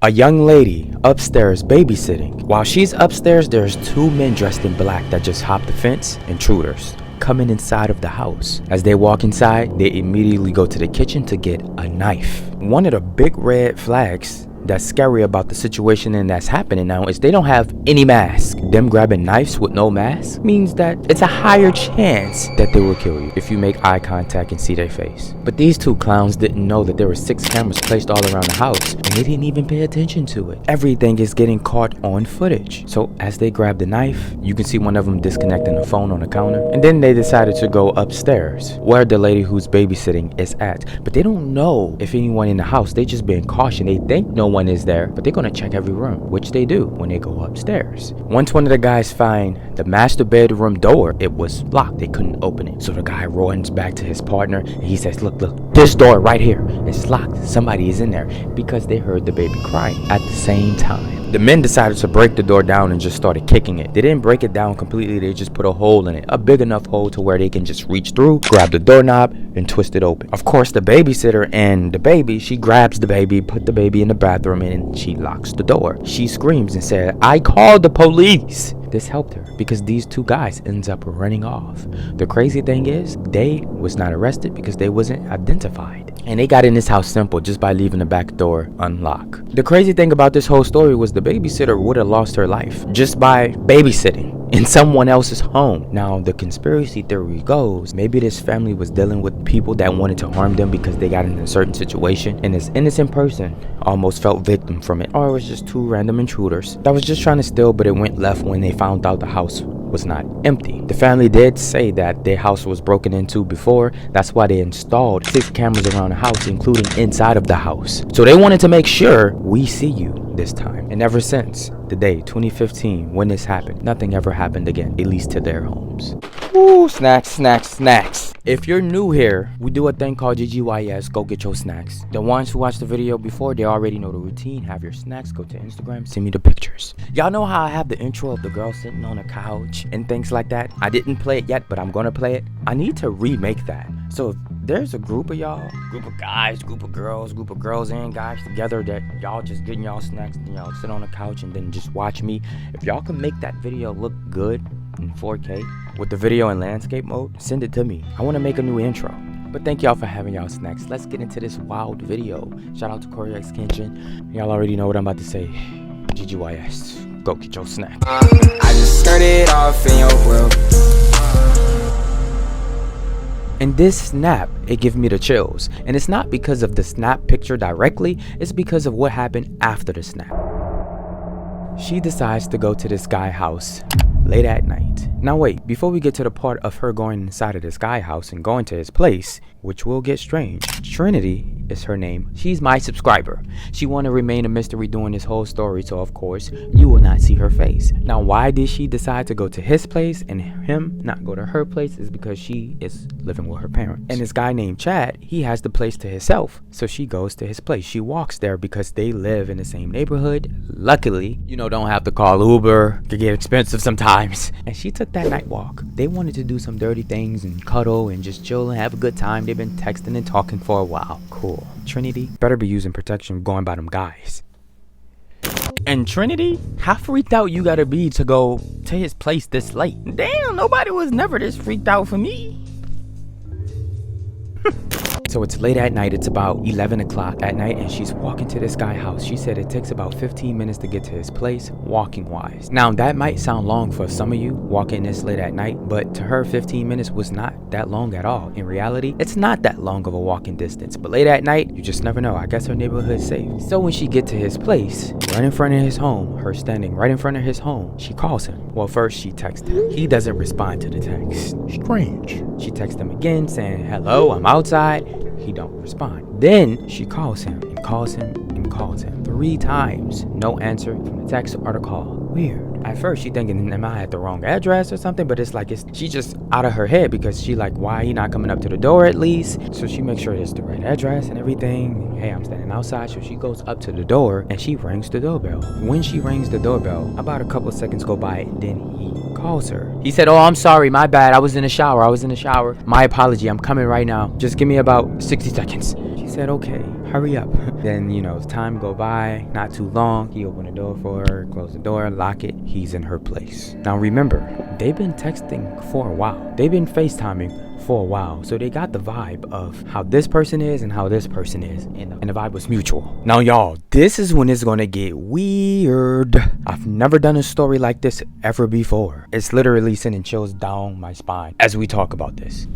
A young lady upstairs babysitting. While she's upstairs, there's two men dressed in black that just hopped the fence. Intruders coming inside of the house. As they walk inside, they immediately go to the kitchen to get a knife. One of the big red flags that's scary about the situation and that's happening now is they don't have any mask. Them grabbing knives with no mask means that it's a higher chance that they will kill you if you make eye contact and see their face. But these two clowns didn't know that there were 6 cameras placed all around the house and they didn't even pay attention to it. Everything is getting caught on footage. So as they grab the knife, you can see one of them disconnecting the phone on the counter, and then they decided to go upstairs where the lady who's babysitting is at. But they don't know if anyone in the house. They just being cautious. They think no one is there, but they're gonna check every room, which they do when they go upstairs. Once one of the guys find the master bedroom door, it was locked. They couldn't open it. So the guy runs back to his partner and he says, look, this door right here, it's locked. Somebody is in there, because they heard the baby crying at the same time. The men decided to break the door down and just started kicking it. They didn't break it down completely, they just put a hole in it, a big enough hole to where they can just reach through, grab the doorknob, and twist it open. Of course, the babysitter and the baby, she grabs the baby, put the baby in the bathroom, and she locks the door. She screams and said, I called the police. This helped her because these two guys ends up running off. The crazy thing is, they was not arrested because they wasn't identified. And they got in this house simple, just by leaving the back door unlocked. The crazy thing about this whole story was the babysitter would have lost her life just by babysitting in someone else's home. Now, the conspiracy theory goes, maybe this family was dealing with people that wanted to harm them because they got in a certain situation, and this innocent person almost felt victim from it. Or it was just two random intruders that was just trying to steal, but it went left when they found out the house was not empty. The family did say that their house was broken into before. That's why they installed 6 cameras around the house, including inside of the house. So they wanted to make sure we see you this time. And ever since the day 2015 when this happened, nothing ever happened again, at least to their homes. Ooh, snacks, snacks, snacks. If you're new here, we do a thing called GGYS, go get your snacks. The ones who watched the video before, they already know the routine. Have your snacks, go to Instagram, send me the pictures. Y'all know how I have the intro of the girl sitting on a couch and things like that? I didn't play it yet, but I'm gonna play it. I need to remake that. So if there's a group of y'all, group of guys, group of girls and guys together that y'all just getting y'all snacks and y'all sit on the couch and then just watch me. If y'all can make that video look good in 4K with the video in landscape mode, send it to me. I want to make a new intro. But thank y'all for having y'all snacks. Let's get into this wild video. Shout out to Corey X Kenshin. Y'all already know what I'm about to say. GGYS, go get your snack. I just started off in your world. And this snap, it gave me the chills. And it's not because of the snap picture directly, it's because of what happened after the snap. She decides to go to this guy's house late at night. Now wait, before we get to the part of her going inside of this guy's house and going to his place, which will get strange, Trinity is her name. She's my subscriber. She want to remain a mystery during this whole story, so of course you will not see her face. Now why did she decide to go to his place and him not go to her place is because she is living with her parents. And this guy named Chad, he has the place to himself, so she goes to his place. She walks there because they live in the same neighborhood. Luckily, you know, don't have to call Uber, it can get expensive sometimes. And she took that night walk. They wanted to do some dirty things and cuddle and just chill and have a good time. They've been texting and talking for a while. Cool. Trinity better be using protection going by them guys. And Trinity, how freaked out you gotta be to go to his place this late? Damn, nobody was never this freaked out for me. So it's late at night, it's about 11 o'clock at night, and she's walking to this guy's house. She said it takes about 15 minutes to get to his place, walking wise. Now that might sound long for some of you, walking this late at night, but to her 15 minutes was not that long at all. In reality, it's not that long of a walking distance, but late at night, you just never know. I guess her neighborhood's safe. So when she get to his place, right in front of his home, her standing right in front of his home, she calls him. Well, first she texts him. He doesn't respond to the text. Strange. She texts him again saying, hello, I'm outside. He don't respond. Then she calls him and calls him and calls him 3 times. No answer from the text or the call. Weird. At first she thinking, am I at the wrong address or something? But it's like she just out of her head because she like, why he not coming up to the door at least? So she makes sure it's the right address and everything. Hey, I'm standing outside. So she goes up to the door and she rings the doorbell. When she rings the doorbell, about a couple seconds go by, and then he calls her. He said, oh, I'm sorry, my bad. I was in the shower. My apology. I'm coming right now. Just give me about 60 seconds. She said, okay. hurry up. Then, time go by, not too long. He opened the door for her, closed the door, lock it. He's in her place. Now remember, they've been texting for a while. They've been FaceTiming for a while, so they got the vibe of how this person is and how this person is, and the vibe was mutual. Now y'all, this is when it's gonna get weird. I've never done a story like this ever before. It's literally sending chills down my spine as we talk about this.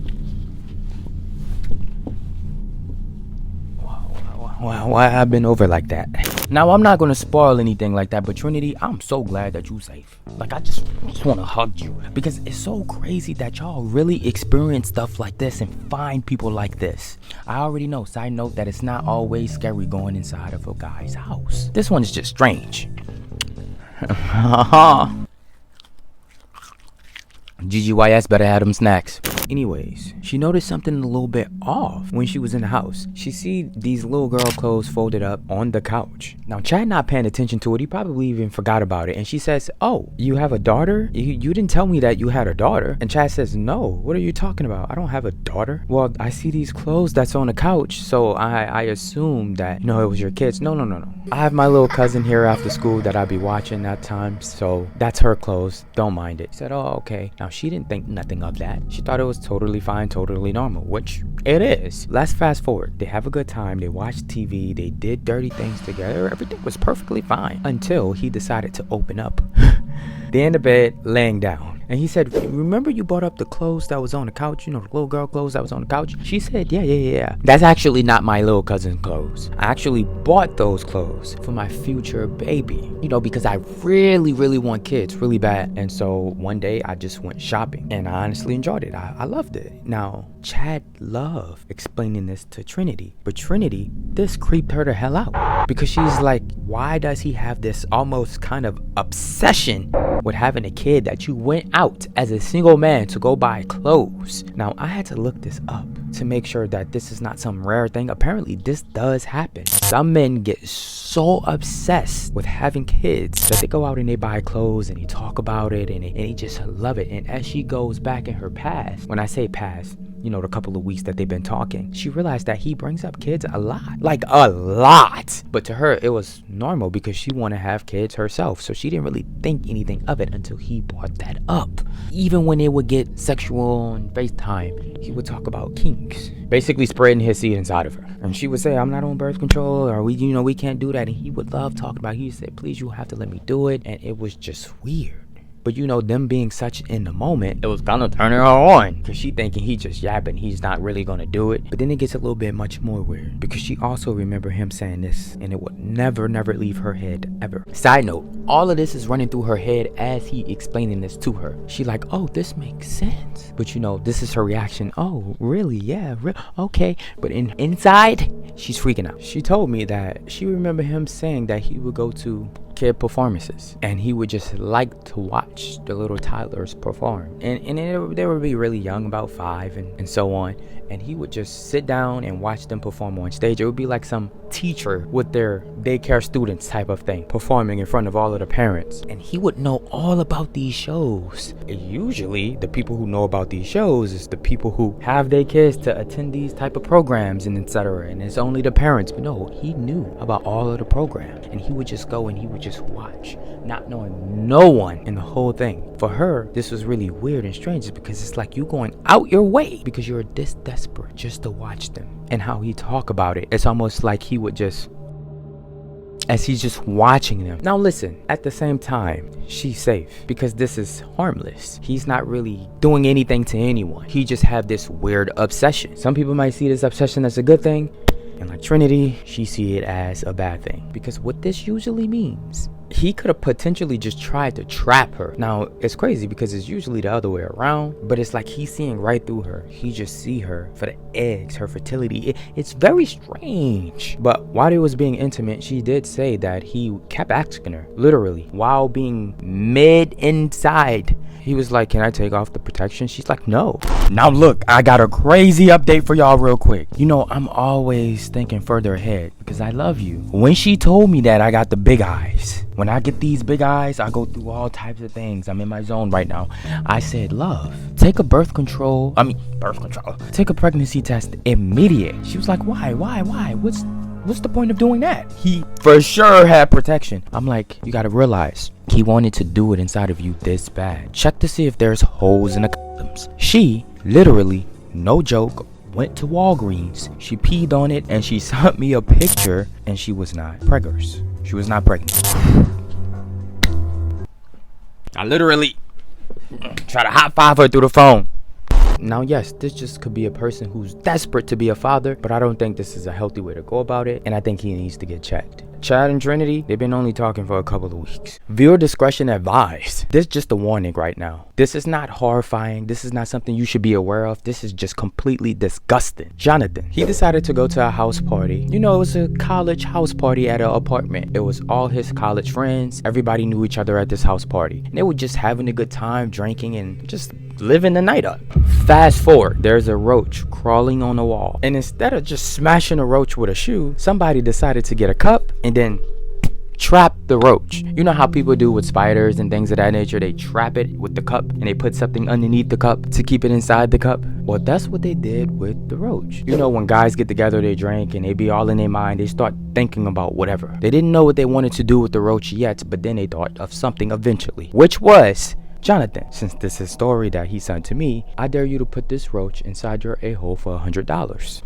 Why I've been over like that? Now I'm not gonna spoil anything like that, but Trinity, I'm so glad that you safe. Like I just want to hug you, because it's so crazy that y'all really experience stuff like this and find people like this. I already know, side note, that it's not always scary going inside of a guy's house. This one is just strange. GGYS better have them snacks. Anyways, she noticed something a little bit off when she was in the house. She see these little girl clothes folded up on the couch. Now Chad not paying attention to it. He probably even forgot about it. And she says, "Oh, you have a daughter? You didn't tell me that you had a daughter." And Chad says, "No, what are you talking about? I don't have a daughter." "Well, I see these clothes that's on the couch, so I assumed that, it was your kids." No. I have my little cousin here after school that I be watching at times, so that's her clothes. Don't mind it. He said, "Oh, okay." Now she didn't think nothing of that. She thought it was totally fine, totally normal, which it is. Let's fast forward. They have a good time. They watched TV. They did dirty things together. Everything was perfectly fine until he decided to open up. They're in the bed, laying down. And he said, "Remember you brought up the clothes that was on the couch? The little girl clothes that was on the couch?" She said, yeah. "That's actually not my little cousin's clothes. I actually bought those clothes for my future baby. Because I really, really want kids really bad. And so one day I just went shopping and I honestly enjoyed it. I loved it." Now, Chad loved explaining this to Trinity. But Trinity, this creeped her the hell out. Because she's like, why does he have this almost kind of obsession with having a kid that you went out as a single man to go buy clothes? Now, I had to look this up to make sure that this is not some rare thing. Apparently, this does happen. Some men get so obsessed with having kids that they go out and they buy clothes and they talk about it and they just love it. And as she goes back in her past, when I say past, the couple of weeks that they've been talking, she realized that he brings up kids a lot. Like a lot. But to her, it was normal because she wanted to have kids herself. So she didn't really think anything of it until he brought that up. Even when they would get sexual on FaceTime, he would talk about kinks. Basically spreading his seed inside of her. And she would say, "I'm not on birth control," or we can't do that. And he would love talking about it. He would say, "Please, you have to let me do it." And it was just weird. But them being such in the moment, it was gonna turn her on. Because she thinking he just yapping, he's not really gonna do it. But then it gets a little bit much more weird. Because she also remember him saying this, and it would never leave her head, ever. Side note, all of this is running through her head as he explaining this to her. She like, "Oh, this makes sense." But this is her reaction. "Oh, really? Yeah, okay." But inside, she's freaking out. She told me that she remember him saying that he would go to kid performances and he would just like to watch the little toddlers perform, and they would be really young, about 5 and so on, and he would just sit down and watch them perform on stage. It would be like some teacher with their daycare students type of thing, performing in front of all of the parents, and he would know all about these shows. And usually the people who know about these shows is the people who have their kids to attend these type of programs and etc., and it's only the parents. But no, he knew about all of the programs, and he would just go and he would just watch, not knowing no one in the whole thing. For her, this was really weird and strange because it's like you going out your way because you're this desperate just to watch them. And how he talk about it, it's almost like he would just, as he's just watching them. Now listen, at the same time, she's safe because this is harmless. He's not really doing anything to anyone. He just have this weird obsession. Some people might see this obsession as a good thing, and like Trinity, she see it as a bad thing. Because what this usually means, he could have potentially just tried to trap her. Now, it's crazy because it's usually the other way around, but it's like he's seeing right through her. He just see her for the eggs, her fertility. It's very strange. But while they was being intimate, she did say that he kept asking her, literally, while being inside. He was like, "Can I take off the protection?" She's like, "No." Now look, I got a crazy update for y'all real quick. I'm always thinking further ahead because I love you. When she told me that I got the big eyes, when I get these big eyes, I go through all types of things. I'm in my zone right now. I said, "Love, take a take a pregnancy test immediate." She was like, Why? What's What's the point of doing that? He for sure had protection. I'm like, you gotta realize, he wanted to do it inside of you this bad. Check to see if there's holes in the condoms. She literally, no joke, went to Walgreens. She peed on it and she sent me a picture, and she was not preggers. She was not pregnant. I literally try to high-five her through the phone. Now, yes, this just could be a person who's desperate to be a father, but I don't think this is a healthy way to go about it, and I think he needs to get checked. Chad and Trinity, they've been only talking for a couple of weeks. Viewer discretion advised. This is just a warning right now. This is not horrifying. This is not something you should be aware of. This is just completely disgusting. Jonathan, he decided to go to a house party. You know, it was a college house party at an apartment. It was all his college friends. Everybody knew each other at this house party. And they were just having a good time, drinking, and just living the night up. Fast forward, there's a roach crawling on the wall. And instead of just smashing a roach with a shoe, somebody decided to get a cup and then trap the roach. You know how people do with spiders and things of that nature? They trap it with the cup and they put something underneath the cup to keep it inside the cup. Well, that's what they did with the roach. You know, when guys get together, they drink and they be all in their mind. They start thinking about whatever. They didn't know what they wanted to do with the roach yet, but then they thought of something eventually, which was Jonathan. Since this is a story that he sent to me, I dare you to put this roach inside your a-hole for $100.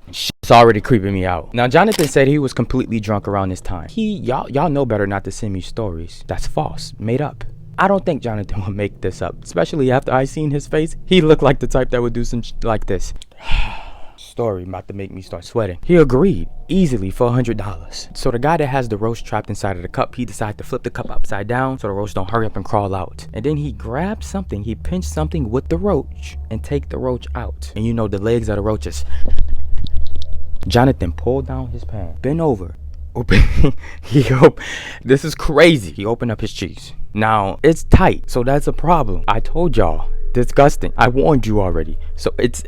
It's already creeping me out. Now, Jonathan said he was completely drunk around this time. Y'all know better not to send me stories that's false, made up. I don't think Jonathan would make this up, especially after I seen his face. He looked like the type that would do some like this. Story about to make me start sweating. He agreed easily for $100. So the guy that has the roach trapped inside of the cup, he decided to flip the cup upside down so the roach don't hurry up and crawl out. And then he grabbed something, he pinched something with the roach and take the roach out. And you know the legs of the roaches. Jonathan pulled down his pants, bent over, this is crazy. He opened up his cheeks. Now it's tight, so that's a problem. I told y'all. Disgusting. I warned you already. So it's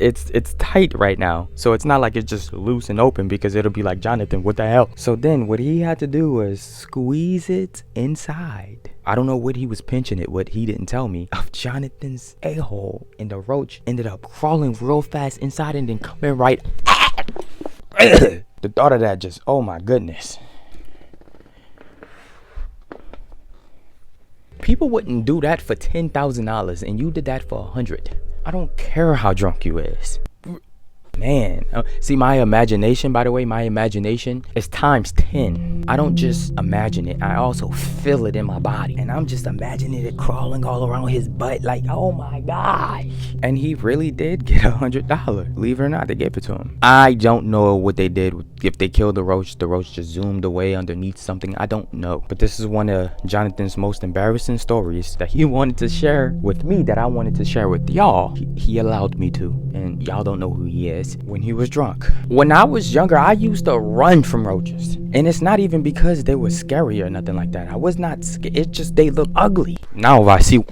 tight right now. So it's not like it's just loose and open, because it'll be like, Jonathan, what the hell? So then what he had to do was squeeze it inside. I don't know what he was pinching it, what he didn't tell me, of Jonathan's a-hole, and the roach ended up crawling real fast inside and then coming right. The thought of that just, oh my goodness. People wouldn't do that for $10,000 and you did that for $100. I don't care how drunk you is. Man, see, my imagination, by the way, my imagination is times 10. I don't just imagine it, I also feel it in my body. And I'm just imagining it crawling all around his butt like, oh my gosh. And he really did get $100. Believe it or not, they gave it to him. I don't know what they did. If they killed the roach just zoomed away underneath something. I don't know. But this is one of Jonathan's most embarrassing stories that he wanted to share with me, that I wanted to share with y'all. He allowed me to. And y'all don't know who he is. When he was drunk. When I was younger, I used to run from roaches. And it's not even because they were scary or nothing like that. I was not scared. It's just they look ugly. Now I see.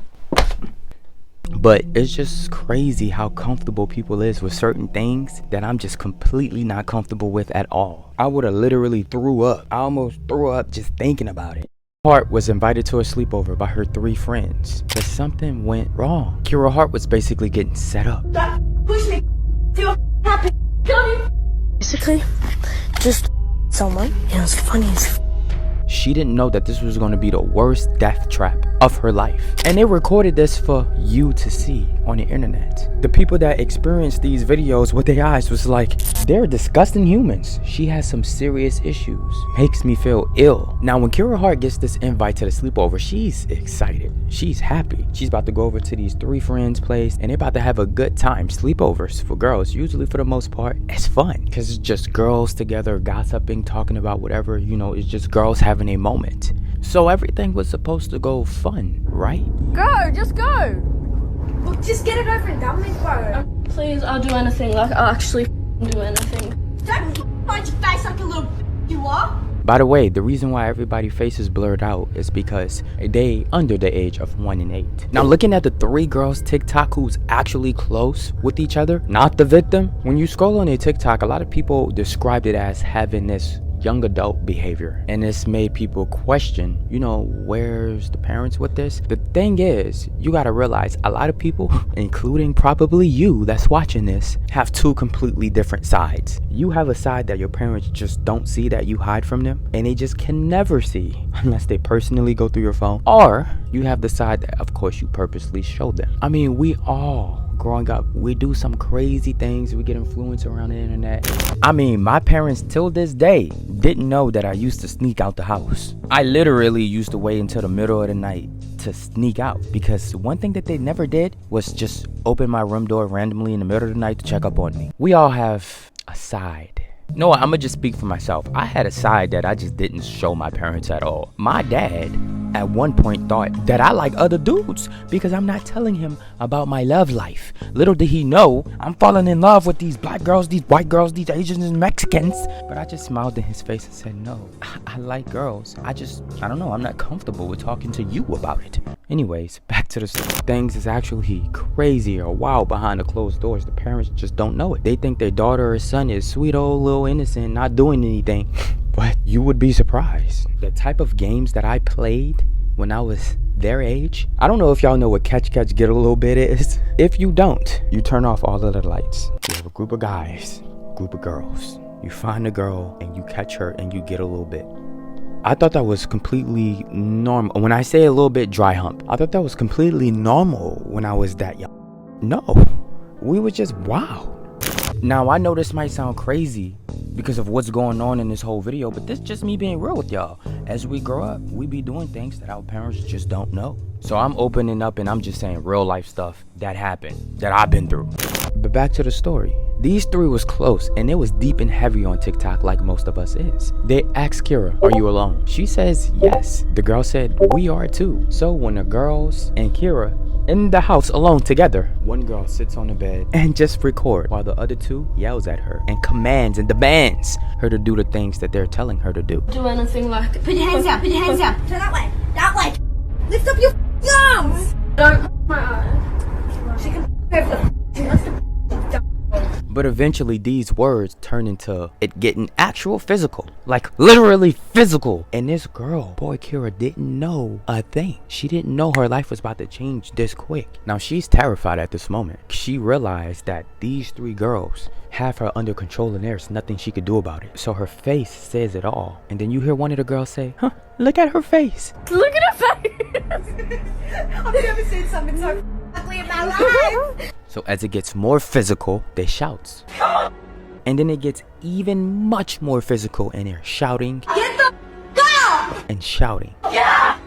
But it's just crazy how comfortable people is with certain things that I'm just completely not comfortable with at all. I would have literally threw up. I almost threw up just thinking about it. Hart was invited to a sleepover by her 3 friends, but something went wrong. Kira Hart was basically getting set up. Push me. Feel happy. Basically, just someone. It was funny as She didn't know that this was going to be the worst death trap of her life. And they recorded this for you to see on the internet. The people that experienced these videos with their eyes was like, they're disgusting humans. She has some serious issues. Makes me feel ill. Now, when Kira Hart gets this invite to the sleepover, she's excited. She's happy. She's about to go over to these 3 friends' place and they're about to have a good time. Sleepovers for girls, usually for the most part, it's fun because it's just girls together, gossiping, talking about whatever, you know, it's just girls having a moment. So everything was supposed to go fun, right? Go, just go. Look, just get it over and done with, bro. Please, I'll do anything. Like, I'll actually do anything. Don't find your face like a little you are. By the way, the reason why everybody's face is blurred out is because they under the age of 1 and 8. Now, looking at the 3 girls TikTok who's actually close with each other, not the victim. When you scroll on their TikTok, a lot of people described it as having this young adult behavior, and this made people question, you know, where's the parents with this? The thing is, you gotta realize a lot of people, including probably you that's watching this, have two completely different sides. You have a side that your parents just don't see, that you hide from them, and they just can never see unless they personally go through your phone. Or you have the side that of course you purposely show them. I mean, we all growing up, we do some crazy things, we get influenced around the internet. I mean, my parents till this day didn't know that I used to sneak out the house. I literally used to wait until the middle of the night to sneak out, because one thing that they never did was just open my room door randomly in the middle of the night to check up on me. We all have a side. No, I'm gonna just speak for myself. I had a side that I just didn't show my parents at all. My dad at one point thought that I like other dudes because I'm not telling him about my love life. Little did he know I'm falling in love with these black girls, these white girls, these Asians and Mexicans. But I just smiled in his face and said, no, I like girls. I don't know, I'm not comfortable with talking to you about it. Anyways, back to the things is actually crazy or wild behind the closed doors. The parents just don't know it. They think their daughter or son is sweet old little innocent, not doing anything. But you would be surprised. The type of games that I played when I was their age. I don't know if y'all know what catch get a little bit is. If you don't, you turn off all of the lights. You have a group of guys, group of girls. You find a girl and you catch her and you get a little bit. I thought that was completely normal. When I say a little bit dry hump, I thought that was completely normal when I was that young. No, we were just wow. Now I know this might sound crazy because of what's going on in this whole video, but this is just me being real with y'all. As we grow up, we be doing things that our parents just don't know. So I'm opening up and I'm just saying real life stuff that happened, that I've been through. But back to the story. These three was close and it was deep and heavy on TikTok like most of us is. They asked Kira, are you alone? She says yes. The girl said, we are too. So when the girls and Kira in the house alone together, one girl sits on the bed and just record while the other two yells at her and commands and demands her to do the things that they're telling her to do. Do anything like Put your hands down, put your hands down. Turn that way, that way. Lift up your arms. don't my eyes. She can over the But eventually these words turn into it getting actual physical, like literally physical. And this girl, boy Kira, didn't know a thing. She didn't know her life was about to change this quick. Now she's terrified at this moment. She realized that these three girls have her under control and there's nothing she could do about it. So her face says it all. And then you hear one of the girls say, huh, look at her face. Look at her face. I've never seen something so ugly in my life. So as it gets more physical, they shout. And then it gets even much more physical and they're shouting. Get the up! And shouting. Yeah!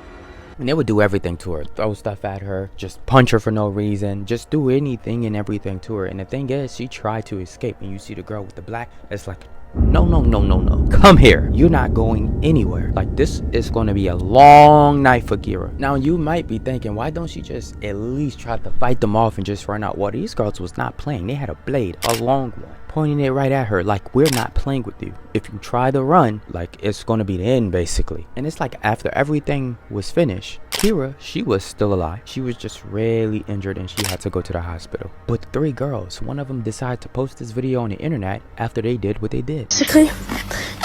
And they would do everything to her. Throw stuff at her, just punch her for no reason, just do anything and everything to her. And the thing is, she tried to escape. And you see the girl with the black, it's like, no, no, no, no, no. Come here. You're not going anywhere. Like, this is going to be a long night for Kira. Now, you might be thinking, why don't she just at least try to fight them off and just run out? Well, these girls was not playing. They had a blade, a long one, pointing it right at her like, we're not playing with you. If you try to run, like, it's going to be the end, basically. And it's like after everything was finished, Kira, she was still alive. She was just really injured and she had to go to the hospital. But the three girls, one of them decided to post this video on the internet after they did what they did. Basically,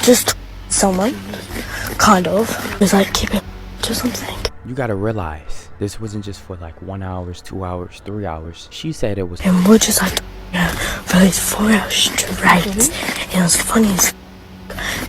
just someone, kind of, was like, keep it to something. You gotta realize, this wasn't just for like 1 hour, 2 hours, 3 hours. She said it was. And we're just like, for these 4 hours straight. And it was funny as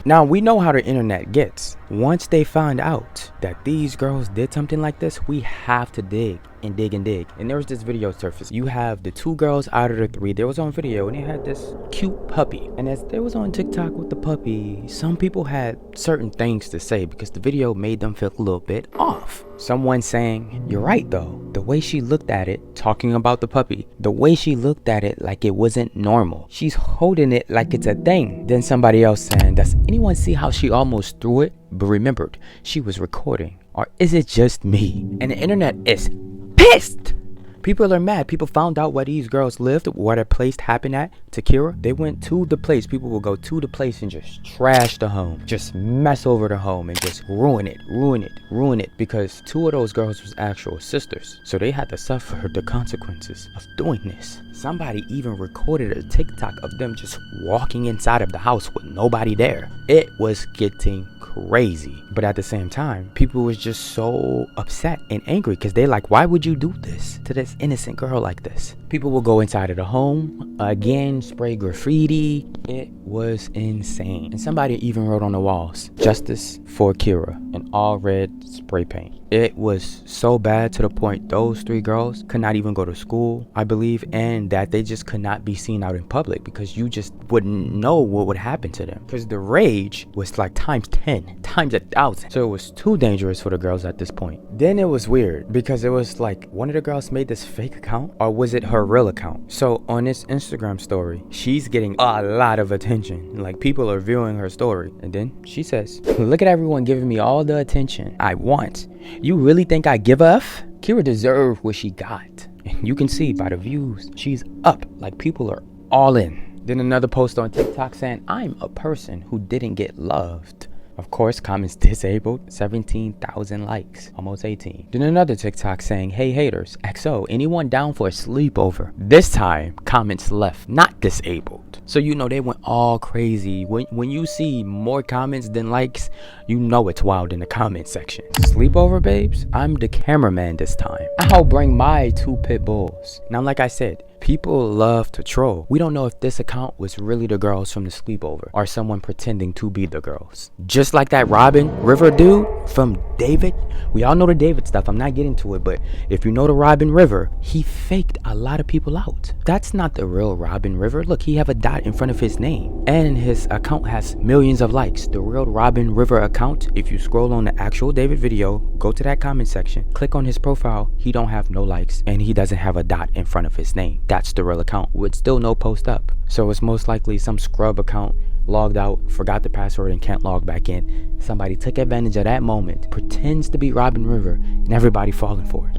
Now, we know how the internet gets. Once they find out that these girls did something like this, we have to dig and dig and dig. And there was this video surface. You have the two girls out of the three. They was on video and they had this cute puppy. And as they was on TikTok with the puppy, some people had certain things to say because the video made them feel a little bit off. Someone saying, you're right though. The way she looked at it, talking about the puppy, the way she looked at it like it wasn't normal. She's holding it like it's a thing. Then somebody else saying, does anyone see how she almost threw it? But remembered, she was recording. Or is it just me? And the internet is pissed People are mad. People found out where these girls lived, where the place happened at, to Kira. They went to the place. People will go to the place and just trash the home. Just mess over the home and just ruin it. Because 2 of those girls was actual sisters. So they had to suffer the consequences of doing this. Somebody even recorded a TikTok of them just walking inside of the house with nobody there. It was getting crazy. But at the same time, people was just so upset and angry because they like, why would you do this to this innocent girl like this? People will go inside of the home again, spray graffiti. It was insane. And somebody even wrote on the walls, "Justice for Kira," in all red spray paint. It was so bad to the point those 3 girls could not even go to school, I believe, and that they just could not be seen out in public because you just wouldn't know what would happen to them. Because the rage was like times 10, times 1,000. So it was too dangerous for the girls at this point. Then it was weird because it was like one of the girls made this fake account, or was it her real account? So on this Instagram story, she's getting a lot of attention. Like people are viewing her story. And then she says, "Look at everyone giving me all the attention I want. You really think I give a f? Kira deserved what she got." And you can see by the views, she's up. Like people are all in. Then another post on TikTok saying, "I'm a person who didn't get loved." Of course, comments disabled, 17,000 likes, almost 18. Then another TikTok saying, "Hey haters, XO, anyone down for a sleepover?" This time, comments left, not disabled. So you know they went all crazy. When you see more comments than likes, you know it's wild in the comment section. Sleepover, babes? I'm the cameraman this time. I'll bring my 2 pit bulls. Now, like I said, people love to troll. We don't know if this account was really the girls from the sleepover or someone pretending to be the girls. Just like that Robin River dude from David. We all know the David stuff. I'm not getting to it, but if you know the Robin River, he faked a lot of people out. That's not the real Robin River. Look, he have a dot in front of his name. And his account has millions of likes. The real Robin River account, if you scroll on the actual David video, go to that comment section, click on his profile, he don't have no likes and he doesn't have a dot in front of his name. That's the real account with still no post up. So it's most likely some scrub account, logged out, forgot the password and can't log back in. Somebody took advantage of that moment, pretends to be Robin River, and everybody falling for it.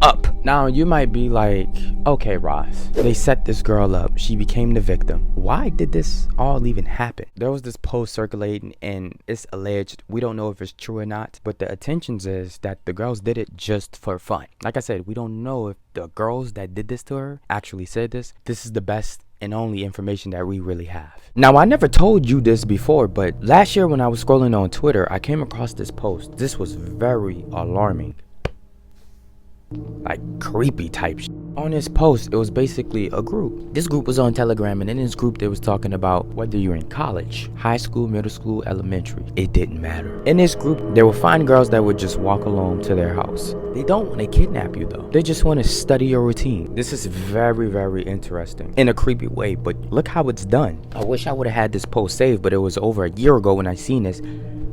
Up. Now you might be like, okay Ross, they set this girl up, she became the victim. Why did this all even happen? There was this post circulating and it's alleged, we don't know if it's true or not, but the intentions is that the girls did it just for fun. Like I said, we don't know if the girls that did this to her actually said this. This is the best and only information that we really have. Now, I never told you this before, but last year when I was scrolling on Twitter, I came across this post. This was very alarming. Like creepy type shit. On this post, it was basically a group. This group was on Telegram, and in this group they was talking about whether you're in college, high school, middle school, elementary. It didn't matter. In this group, they would find girls that would just walk alone to their house. They don't want to kidnap you though. They just want to study your routine. This is very, very interesting in a creepy way, but look how it's done. I wish I would have had this post saved, but it was over a year ago when I seen this.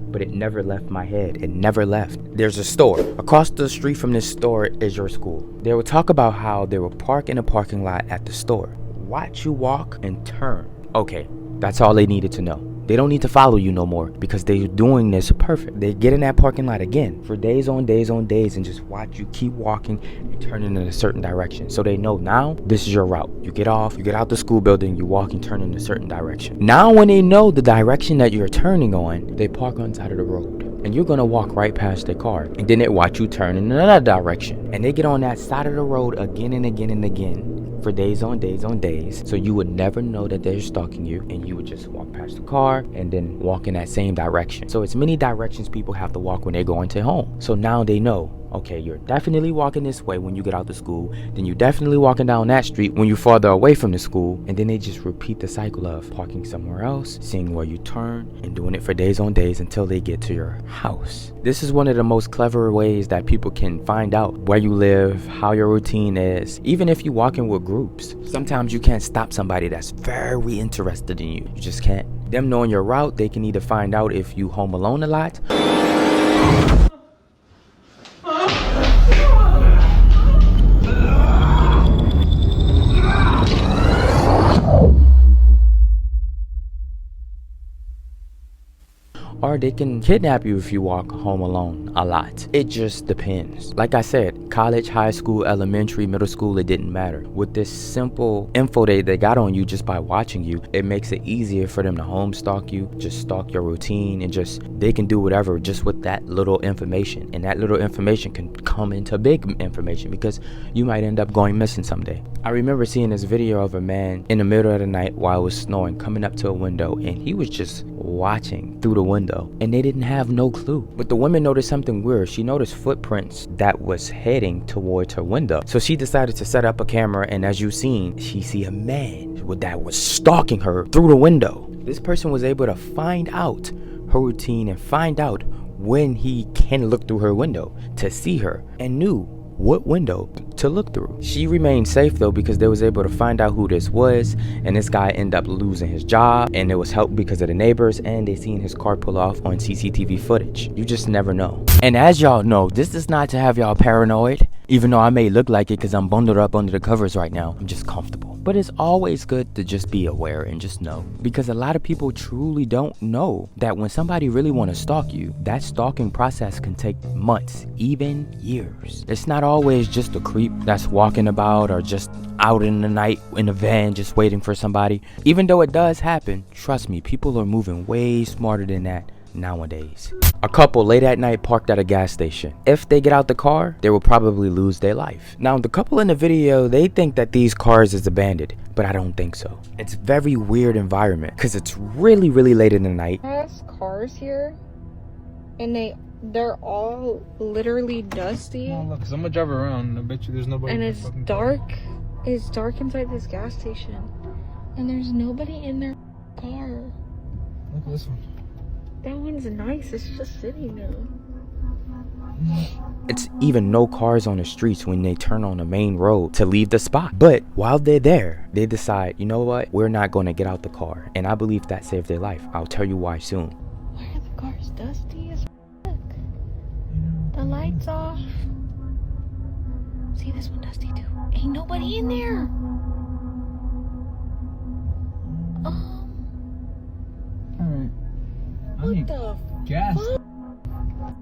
But it never left my head. It never left. There's a store. Across the street from this store is your school. They would talk about how they would park in a parking lot at the store, watch you walk and turn. Okay, that's all they needed to know. They don't need to follow you no more because they're doing this perfect. They get in that parking lot again for days on days on days and just watch you keep walking and turning in a certain direction. So they know now this is your route. You get off, you get out the school building, you walk and turn in a certain direction. Now when they know the direction that you're turning on, they park on the side of the road. And you're gonna walk right past their car. And then they watch you turn in another direction. And they get on that side of the road again and again and again for days on days on days. So you would never know that they're stalking you, and you would just walk past the car and then walk in that same direction. So it's many directions people have to walk when they're going to home. So now they know, okay, you're definitely walking this way when you get out of school, then you're definitely walking down that street when you're farther away from the school, and then they just repeat the cycle of parking somewhere else, seeing where you turn, and doing it for days on days until they get to your house. This is one of the most clever ways that people can find out where you live, how your routine is, even if you're walking with groups. Sometimes you can't stop somebody that's very interested in you. You just can't. Them knowing your route, they can either find out if you home alone a lot, or they can kidnap you if you walk home alone. a lot. It just depends. Like I said, college, high school, elementary, middle school, it didn't matter. With this simple info they got on you just by watching you, it makes it easier for them to home stalk you, just stalk your routine, and just they can do whatever just with that little information. And that little information can come into big information because you might end up going missing someday. I remember seeing this video of a man in the middle of the night while it was snowing coming up to a window, and he was just watching through the window, and they didn't have no clue. But the woman noticed something weird. She noticed footprints that was heading towards her window, so she decided to set up a camera, and as you've seen, she see a man that was stalking her through the window. This person was able to find out her routine and find out when he can look through her window to see her, and knew what window to look through. She remained safe though, because they was able to find out who this was, and this guy ended up losing his job, and it was helped because of the neighbors, and they seen his car pull off on CCTV footage. You just never know. And as y'all know, this is not to have y'all paranoid, even though I may look like it because I'm bundled up under the covers right now. I'm just comfortable. But it's always good to just be aware and just know, because a lot of people truly don't know that when somebody really want to stalk you, that stalking process can take months, even years. It's not always just a creep that's walking about or just out in the night in a van just waiting for somebody. Even though it does happen, trust me, people are moving way smarter than that nowadays. A couple late at night parked at a gas station. If they get out the car, they will probably lose their life. Now, the couple in the video, they think that these cars is abandoned, but I don't think so. It's a very weird environment because it's really late in the night. There's cars here, and they're all literally dusty. Oh look, 'cause I'm gonna drive around. I bet you there's nobody. And in the it's fucking dark. car. It's dark inside this gas station, and there's nobody in their car. Look at this one. That one's nice. It's just sitting there. It's even no cars on the streets when they turn on the main road to leave the spot. But while they're there, they decide, you know what? We're not going to get out the car. And I believe that saved their life. I'll tell you why soon. Why are the cars dusty as fuck? The lights off. See, this one dusty too. Ain't nobody in there. Alright. I What need the gas. fuck?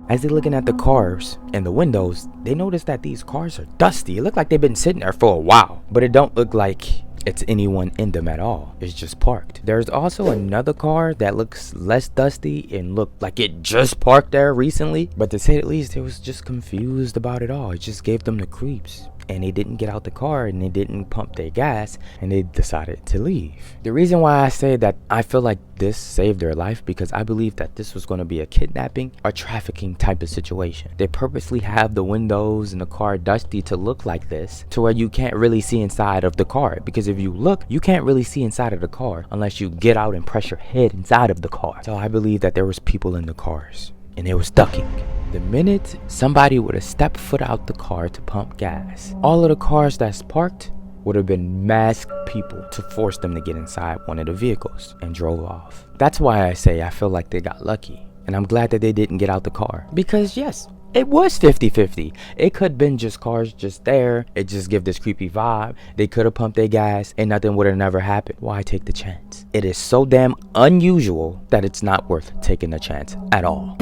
As they're looking at the cars and the windows, they notice that these cars are dusty. It look like they've been sitting there for a while, but it don't look like it's anyone in them at all. It's just parked. There's also another car that looks less dusty and looked like it just parked there recently, but to say the least, they was just confused about it all. It just gave them the creeps. And they didn't get out the car, and they didn't pump their gas, and they decided to leave. The reason why I say that I feel like this saved their life, because I believe that this was going to be a kidnapping or trafficking type of situation. They purposely have the windows in the car dusty to look like this, to where you can't really see inside of the car, because if you look, you can't really see inside of the car unless you get out and press your head inside of the car. So I believe that there was people in the cars, and they was ducking. The minute somebody would have stepped foot out the car to pump gas, all of the cars that's parked would have been masked people to force them to get inside one of the vehicles and drove off. That's why I say I feel like they got lucky, and I'm glad that they didn't get out the car, because yes, it was 50-50. It could have been just cars just there. It just give this creepy vibe. They could have pumped their gas and nothing would have never happened. Why take the chance? It is so damn unusual that it's not worth taking a chance at all.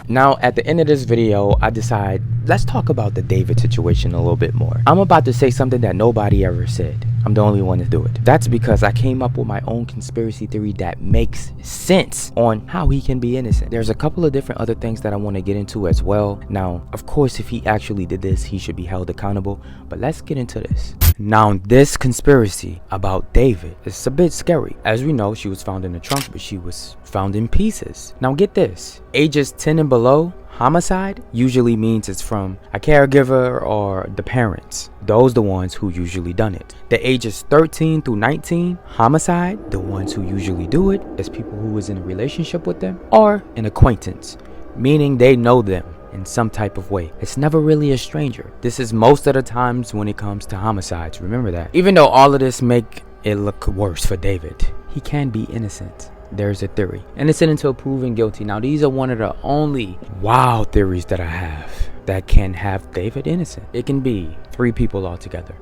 Now, at the end of this video, I decide, let's talk about the David situation a little bit more. I'm about to say something that nobody ever said. I'm the only one to do it. That's because I came up with my own conspiracy theory that makes sense on how he can be innocent. There's a couple of different other things that I want to get into as well. Now, of course, if he actually did this, he should be held accountable. But let's get into this. Now, this conspiracy about David is a bit scary. As we know, she was found in the trunk, but she was found in pieces. Now, get this. Ages 10 and below, homicide usually means it's from a caregiver or the parents. Those the ones who usually done it. The ages 13 through 19, homicide, the ones who usually do it is people who was in a relationship with them or an acquaintance, meaning they know them in some type of way. It's never really a stranger. This is most of the times when it comes to homicides. Remember that. Even though all of this make it look worse for David, he can be innocent. There's a theory. Innocent until proven guilty. Now, these are one of the only wild theories that I have that can have David innocent. It can be 3 people altogether.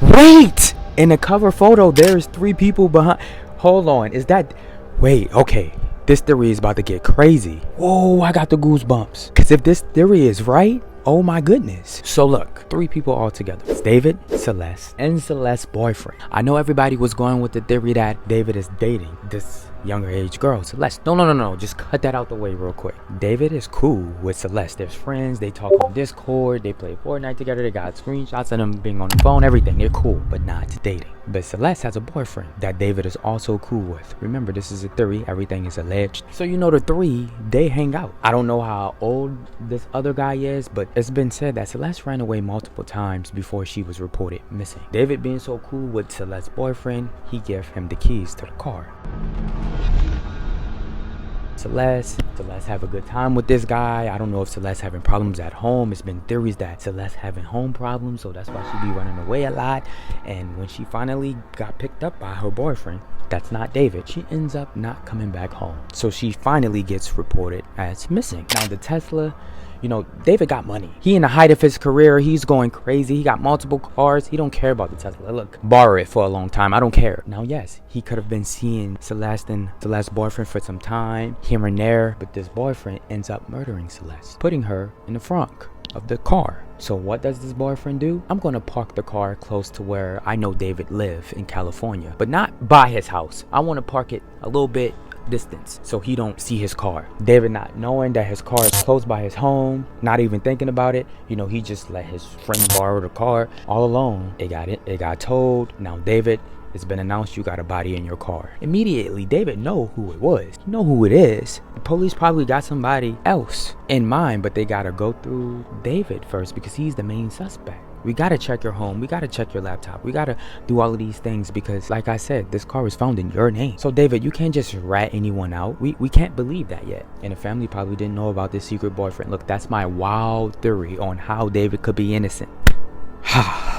Wait! In the cover photo, there's 3 people behind. Hold on. Is that... Wait, okay. This theory is about to get crazy. Whoa, I got the goosebumps. Because if this theory is right, oh my goodness. So look, 3 people all together. It's David, Celeste, and Celeste's boyfriend. I know everybody was going with the theory that David is dating this younger age girl, Celeste. No. Just cut that out the way real quick. David is cool with Celeste. There's friends. They talk on Discord. They play Fortnite together. They got screenshots of them being on the phone. Everything. They're cool, but not dating. But Celeste has a boyfriend that David is also cool with. Remember, this is a theory. Everything is alleged. So you know the 3, they hang out. I don't know how old this other guy is, but it's been said that Celeste ran away multiple times before she was reported missing. David, being so cool with Celeste's boyfriend, he gave him the keys to the car. Celeste have a good time with this guy. I don't know if Celeste having problems at home. It's been theories that Celeste having home problems, so that's why she be running away a lot. And when she finally got picked up by her boyfriend, that's not David, she ends up not coming back home. So she finally gets reported as missing. Now the Tesla, you know, David got money. He in the height of his career. He's going crazy. He got multiple cars. He don't care about the Tesla. Look, borrow it for a long time. I don't care. Now, yes, he could have been seeing Celeste and Celeste's boyfriend for some time, here and there. But this boyfriend ends up murdering Celeste, putting her in the front of the car. So what does this boyfriend do? I'm going to park the car close to where I know David live in California, but not by his house. I want to park it a little bit distance so he don't see his car. David, not knowing that his car is close by his home, not even thinking about it, you know, he just let his friend borrow the car. All alone, it got towed. Now David, it's been announced you got a body in your car. Immediately David know who it was. You know who it is. The police probably got somebody else in mind, but they gotta go through David first because he's the main suspect. We gotta check your home. We gotta check your laptop. We gotta do all of these things because, like I said, this car was found in your name. So, David, you can't just rat anyone out. We can't believe that yet. And the family probably didn't know about this secret boyfriend. Look, that's my wild theory on how David could be innocent.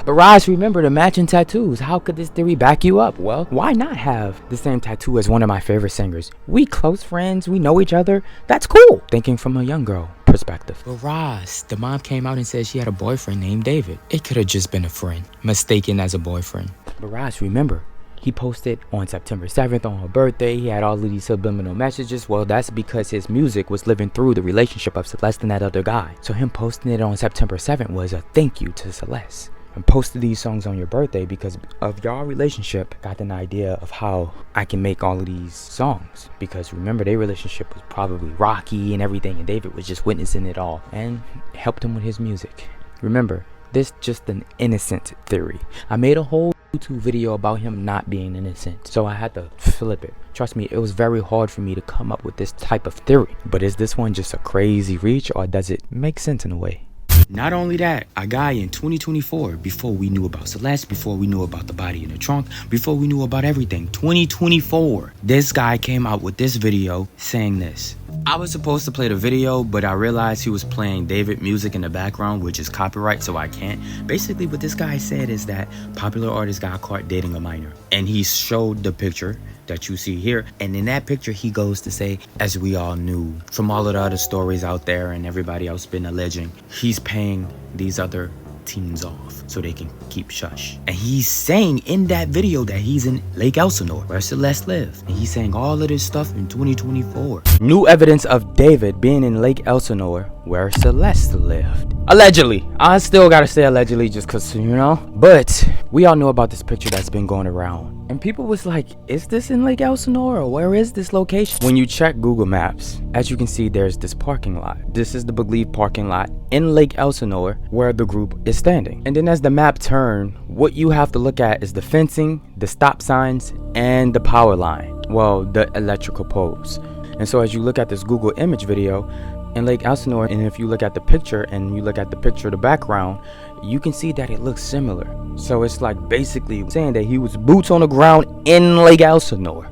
But Ras, remember the matching tattoos. How could this theory back you up? Well, why not have the same tattoo as one of my favorite singers? We close friends. We know each other. That's cool. Thinking from a young girl perspective. But Ras, the mom came out and said she had a boyfriend named David. It could have just been a friend, mistaken as a boyfriend. But Ras, remember, he posted on September 7th on her birthday. He had all of these subliminal messages. Well, that's because his music was living through the relationship of Celeste and that other guy. So him posting it on September 7th was a thank you to Celeste. And posted these songs on your birthday because of y'all relationship. Got an idea of how I can make all of these songs. Because remember, their relationship was probably rocky and everything. And David was just witnessing it all. And helped him with his music. Remember, this just an innocent theory. I made a whole YouTube video about him not being innocent, so I had to flip it. Trust me, it was very hard for me to come up with this type of theory. But is this one just a crazy reach, or does it make sense in a way? Not only that, a guy in 2024, before we knew about Celeste, before we knew about the body in the trunk, before we knew about everything, 2024, this guy came out with this video saying this. I was supposed to play the video, but I realized he was playing David music in the background, which is copyright, so I can't. Basically, what this guy said is that popular artist got caught dating a minor. And he showed the picture that you see here. And in that picture, he goes to say, as we all knew from all of the other stories out there and everybody else been alleging, he's paying these other teens off so they can keep shush. And he's saying in that video that he's in Lake Elsinore, where Celeste lives. And he's saying all of this stuff in 2024. New evidence of David being in Lake Elsinore, where Celeste lived. Allegedly. I still gotta say allegedly just cause, you know. But we all know about this picture that's been going around. And people was like, is this in Lake Elsinore or where is this location? When you check Google Maps, as you can see, there's this parking lot. This is the believed parking lot in Lake Elsinore where the group is standing. And then as the map turns, what you have to look at is the fencing, the stop signs, and the power line. Well, the electrical poles. And so as you look at this Google image video in Lake Elsinore, and if you look at the picture and you look at the picture of the background, you can see that it looks similar. So it's like basically saying that he was boots on the ground in Lake Elsinore.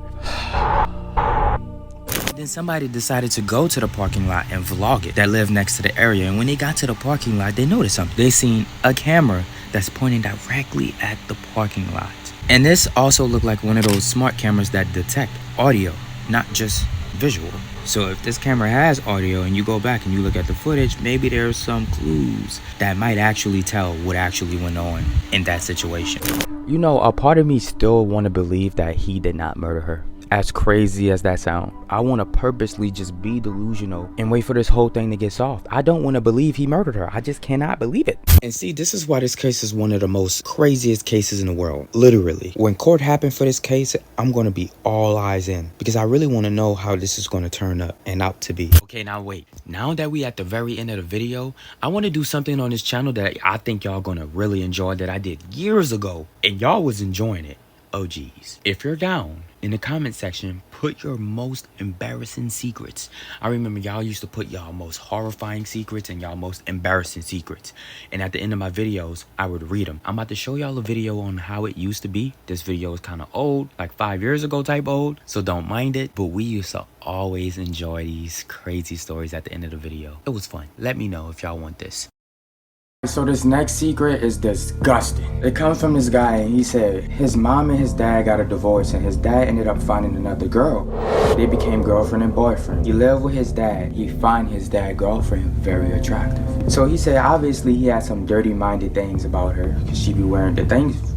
Then somebody decided to go to the parking lot and vlog it that lived next to the area. And when they got to the parking lot, they noticed something. They seen a camera that's pointing directly at the parking lot. And this also looked like one of those smart cameras that detect audio, not just visual. So if this camera has audio and you go back and you look at the footage, maybe there's some clues that might actually tell what actually went on in that situation. You know, a part of me still want to believe that he did not murder her. As crazy as that sound, I want to purposely just be delusional and wait for this whole thing to get solved. I don't want to believe he murdered her. I just cannot believe it. And see, this is why this case is one of the most craziest cases in the world. Literally. When court happened for this case, I'm going to be all eyes in because I really want to know how this is going to turn up and out to be. Okay, now wait. Now that we at the very end of the video, I want to do something on this channel that I think y'all going to really enjoy that I did years ago and y'all was enjoying it. Oh geez. If you're down, in the comment section, put your most embarrassing secrets. I remember y'all used to put y'all most horrifying secrets and y'all most embarrassing secrets. And at the end of my videos, I would read them. I'm about to show y'all a video on how it used to be. This video is kind of old, like 5 years ago type old, so don't mind it. But we used to always enjoy these crazy stories at the end of the video. It was fun. Let me know if y'all want this. So this next secret is disgusting. It comes from this guy and he said his mom and his dad got a divorce and his dad ended up finding another girl. They became girlfriend and boyfriend. He lived with his dad. He find his dad girlfriend very attractive. So he said obviously he had some dirty minded things about her because she be wearing the things.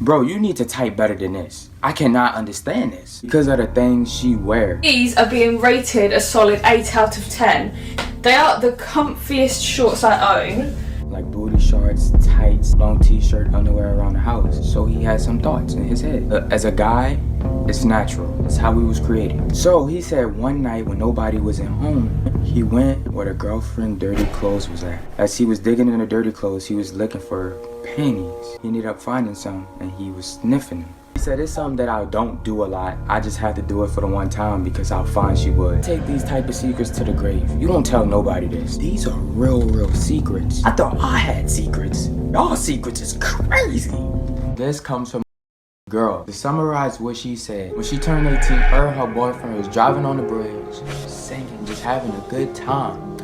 Bro, you need to type better than this. I cannot understand this because of the things she wears. These are being rated a solid 8 out of 10. They are the comfiest shorts I own. Like booty shorts, tights, long t-shirt, underwear around the house. So he had some thoughts in his head. As a guy, it's natural. It's how he was created. So he said one night when nobody was at home, he went where the girlfriend dirty clothes was at. As he was digging in the dirty clothes, he was looking for panties. He ended up finding some and he was sniffing them. He said it's something that I don't do a lot. I just had to do it for the one time because how fine she was. Take these type of secrets to the grave. You don't tell nobody this. These are real secrets. I thought I had secrets. Y'all secrets is crazy. This comes from a girl. To summarize what she said, when she turned 18, her and her boyfriend was driving on the bridge, singing, just having a good time,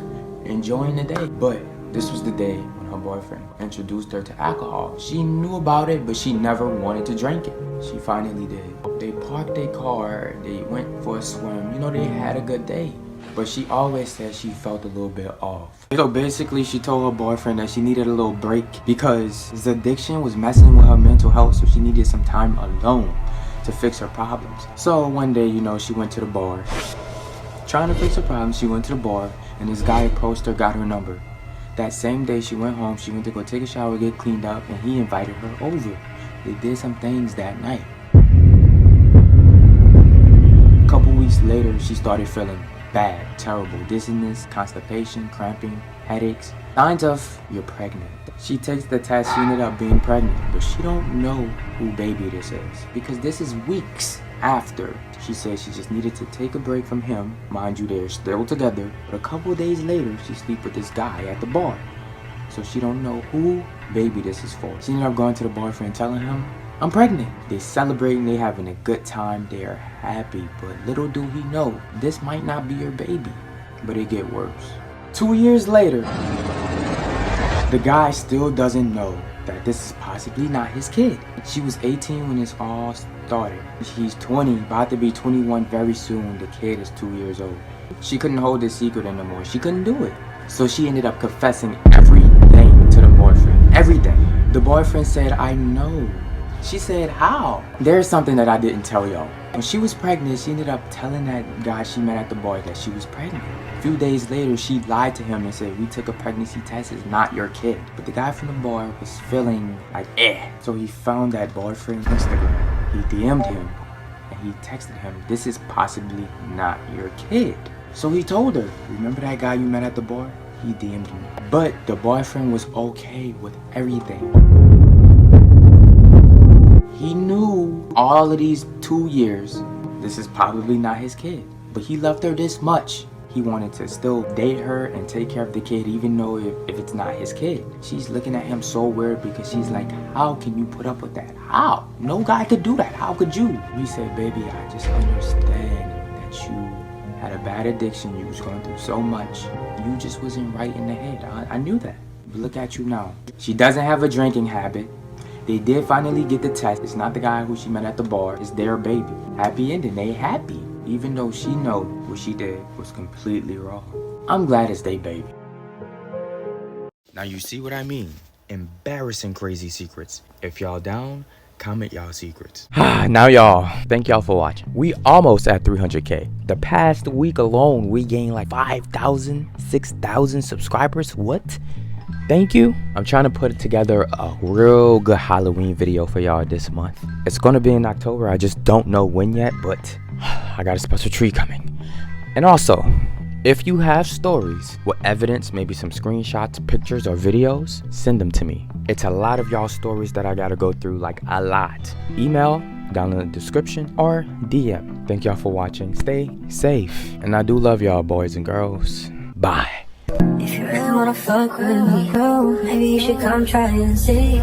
enjoying the day. But this was the day when her boyfriend introduced her to alcohol. She knew about it, but she never wanted to drink it. She finally did. They parked their car, they went for a swim. You know, they had a good day. But she always said she felt a little bit off. So basically, she told her boyfriend that she needed a little break because his addiction was messing with her mental health, so she needed some time alone to fix her problems. So one day, you know, she went to the bar. Trying to fix her problems, she went to the bar, and this guy approached her, got her number. That same day she went home, she went to go take a shower, get cleaned up, and he invited her over. They did some things that night. A couple weeks later, she started feeling bad, terrible dizziness, constipation, cramping, headaches. Signs of you're pregnant. She takes the test, she ended up being pregnant, but she don't know who baby this is because this is weeks after. She said she just needed to take a break from him. Mind you, they're still together, but a couple days later, she sleep with this guy at the bar. So she don't know who baby this is for. She ended up going to the boyfriend telling him, I'm pregnant. They celebrating, they having a good time, they are happy, but little do he know, this might not be your baby. But it get worse. 2 years later, the guy still doesn't know that this is possibly not his kid. She was 18 when this all started. She's 20, about to be 21 very soon. The kid is 2 years old. She couldn't hold this secret anymore. She couldn't do it. So she ended up confessing everything to the boyfriend. Everything. The boyfriend said, I know. She said, how? There's something that I didn't tell y'all. When she was pregnant, she ended up telling that guy she met at the bar that she was pregnant. A few days later, she lied to him and said, we took a pregnancy test, it's not your kid. But the guy from the bar was feeling like, So he found that boyfriend's Instagram. He DM'd him and he texted him, this is possibly not your kid. So he told her, remember that guy you met at the bar? He DM'd me. But the boyfriend was okay with everything. He knew all of these 2 years, this is probably not his kid. But he loved her this much. He wanted to still date her and take care of the kid even though if it's not his kid. She's looking at him so weird because she's like, how can you put up with that? How? No guy could do that. How could you? He said, baby, I just understand that you had a bad addiction. You was going through so much. You just wasn't right in the head. I knew that. But look at you now. She doesn't have a drinking habit. They did finally get the test. It's not the guy who she met at the bar. It's their baby. Happy ending. They happy. Even though she know what she did was completely wrong. I'm glad it's their baby. Now you see what I mean? Embarrassing crazy secrets. If y'all down, Comment y'all secrets. Now y'all, thank y'all for watching. We almost at 300K. The past week alone, we gained like 5,000, 6,000 subscribers. What? Thank you. I'm trying to put together a real good Halloween video for y'all this month. It's gonna be in October. I just don't know when yet, but I got a special treat coming. And also, if you have stories with evidence, maybe some screenshots, pictures, or videos, send them to me. It's a lot of y'all stories that I gotta go through, like a lot. Email down in the description or DM. Thank y'all for watching. Stay safe. And I do love y'all, boys and girls. Bye. If you really wanna fuck with me, maybe you should come try and see.